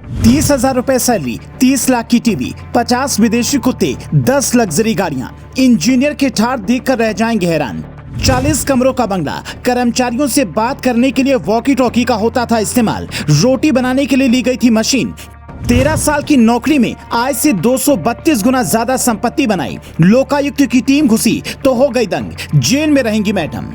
30,000 रुपए सैलरी, 30 लाख की टीवी, 50 विदेशी कुत्ते, 10 लग्जरी गाड़ियां। इंजीनियर के ठाठ देखकर रह जाएंगे हैरान। 40 कमरों का बंगला, कर्मचारियों से बात करने के लिए वॉकी टॉकी का होता था इस्तेमाल, रोटी बनाने के लिए ली गई थी मशीन। 13 साल की नौकरी में आय से 232 गुना ज्यादा संपत्ति बनाई। लोकायुक्त की टीम घुसी तो हो गई दंग, जेल में रहेंगी मैडम।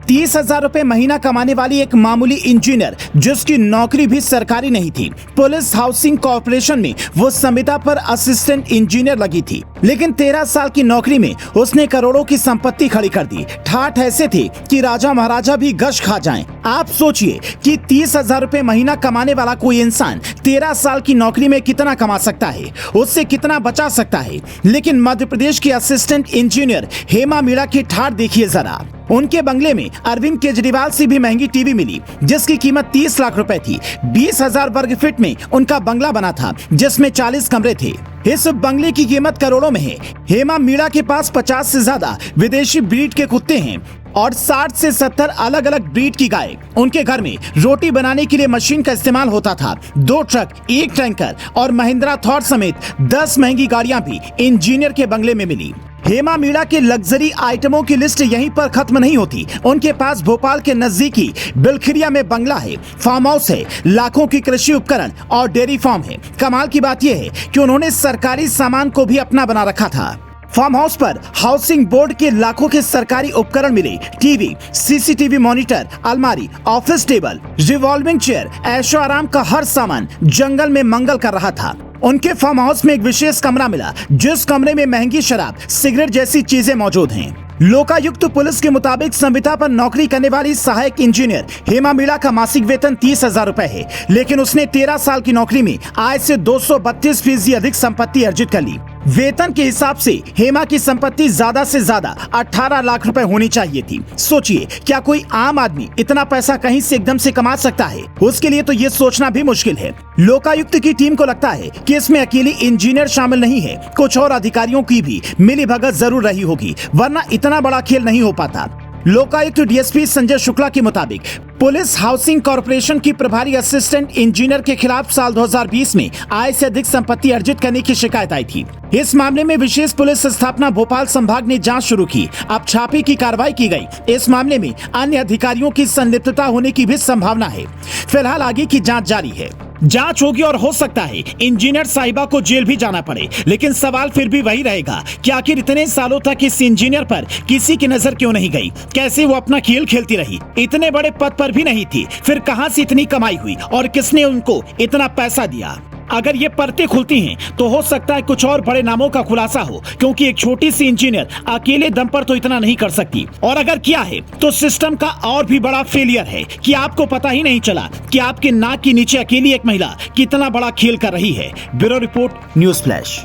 30,000 रुपए महीना कमाने वाली एक मामूली इंजीनियर, जिसकी नौकरी भी सरकारी नहीं थी, पुलिस हाउसिंग कॉर्पोरेशन में वो संविदा पर असिस्टेंट इंजीनियर लगी थी। लेकिन 13 साल की नौकरी में उसने करोड़ों की संपत्ति खड़ी कर दी। ठाठ ऐसे थे कि राजा महाराजा भी गश खा जाएं। आप सोचिए कि 30,000 रुपए महीना कमाने वाला कोई इंसान 13 साल की नौकरी में कितना कमा सकता है, उससे कितना बचा सकता है। लेकिन मध्य प्रदेश की असिस्टेंट इंजीनियर हेमा मीणा की ठाठ देखिए जरा। उनके बंगले में अरविंद केजरीवाल से भी महंगी टीवी मिली, जिसकी कीमत 30 लाख रुपए थी। 20,000 वर्ग फीट में उनका बंगला बना था, जिसमें 40 कमरे थे। इस बंगले की कीमत करोड़ों में है। हेमा मीणा के पास 50 से ज्यादा विदेशी ब्रीड के कुत्ते हैं और 60 से 70 अलग अलग ब्रीड की गाय। उनके घर में रोटी बनाने के लिए मशीन का इस्तेमाल होता था। 2 ट्रक, 1 टैंकर और महिंद्रा थॉर समेत 10 महंगी गाड़ियां भी इंजीनियर के बंगले में मिली। हेमा मीणा के लग्जरी आइटमों की लिस्ट यहीं पर खत्म नहीं होती। उनके पास भोपाल के नजदीकी बिलखिरिया में बंगला है, फार्म हाउस है, लाखों की कृषि उपकरण और डेयरी फार्म है। कमाल की बात यह है कि उन्होंने सरकारी सामान को भी अपना बना रखा था। फार्म हाउस पर हाउसिंग बोर्ड के लाखों के सरकारी उपकरण मिले, टीवी, सीसीटीवी मॉनिटर, अलमारी, ऑफिस टेबल, रिवॉल्विंग चेयर, ऐशो आराम का हर सामान जंगल में मंगल कर रहा था। उनके फार्म हाउस में एक विशेष कमरा मिला, जिस कमरे में महंगी शराब, सिगरेट जैसी चीजें मौजूद हैं। लोकायुक्त पुलिस के मुताबिक संविदा पर नौकरी करने वाली सहायक इंजीनियर हेमा मीणा का मासिक वेतन 30,000 रुपए है, लेकिन उसने 13 साल की नौकरी में आय से 232% अधिक संपत्ति अर्जित कर ली। वेतन के हिसाब से हेमा की संपत्ति ज्यादा से ज्यादा 18 लाख रुपए होनी चाहिए थी। सोचिए, क्या कोई आम आदमी इतना पैसा कहीं से एकदम से कमा सकता है? उसके लिए तो ये सोचना भी मुश्किल है। लोकायुक्त की टीम को लगता है कि इसमें अकेली इंजीनियर शामिल नहीं है, कुछ और अधिकारियों की भी मिलीभगत जरूर रही होगी, वरना इतना बड़ा खेल नहीं हो पाता। लोकायुक्त डीएसपी संजय शुक्ला के मुताबिक पुलिस हाउसिंग कॉर्पोरेशन की प्रभारी असिस्टेंट इंजीनियर के खिलाफ साल 2020 में आय से अधिक संपत्ति अर्जित करने की शिकायत आई थी। इस मामले में विशेष पुलिस स्थापना भोपाल संभाग ने जांच शुरू की। अब छापे की कार्रवाई की गई। इस मामले में अन्य अधिकारियों की संलिप्तता होने की भी संभावना है। फिलहाल आगे की जांच जारी है। जांच होगी और हो सकता है इंजीनियर साहिबा को जेल भी जाना पड़े, लेकिन सवाल फिर भी वही रहेगा कि आखिर इतने सालों तक इस इंजीनियर पर किसी की नजर क्यों नहीं गई? कैसे वो अपना खेल खेलती रही? इतने बड़े पद पर भी नहीं थी, फिर कहां से इतनी कमाई हुई और किसने उनको इतना पैसा दिया? अगर ये परतें खुलती हैं तो हो सकता है कुछ और बड़े नामों का खुलासा हो, क्योंकि एक छोटी सी इंजीनियर अकेले दम पर तो इतना नहीं कर सकती। और अगर किया है तो सिस्टम का और भी बड़ा फेलियर है कि आपको पता ही नहीं चला कि आपके नाक के नीचे अकेली एक महिला कितना बड़ा खेल कर रही है। Bureau report, news flash.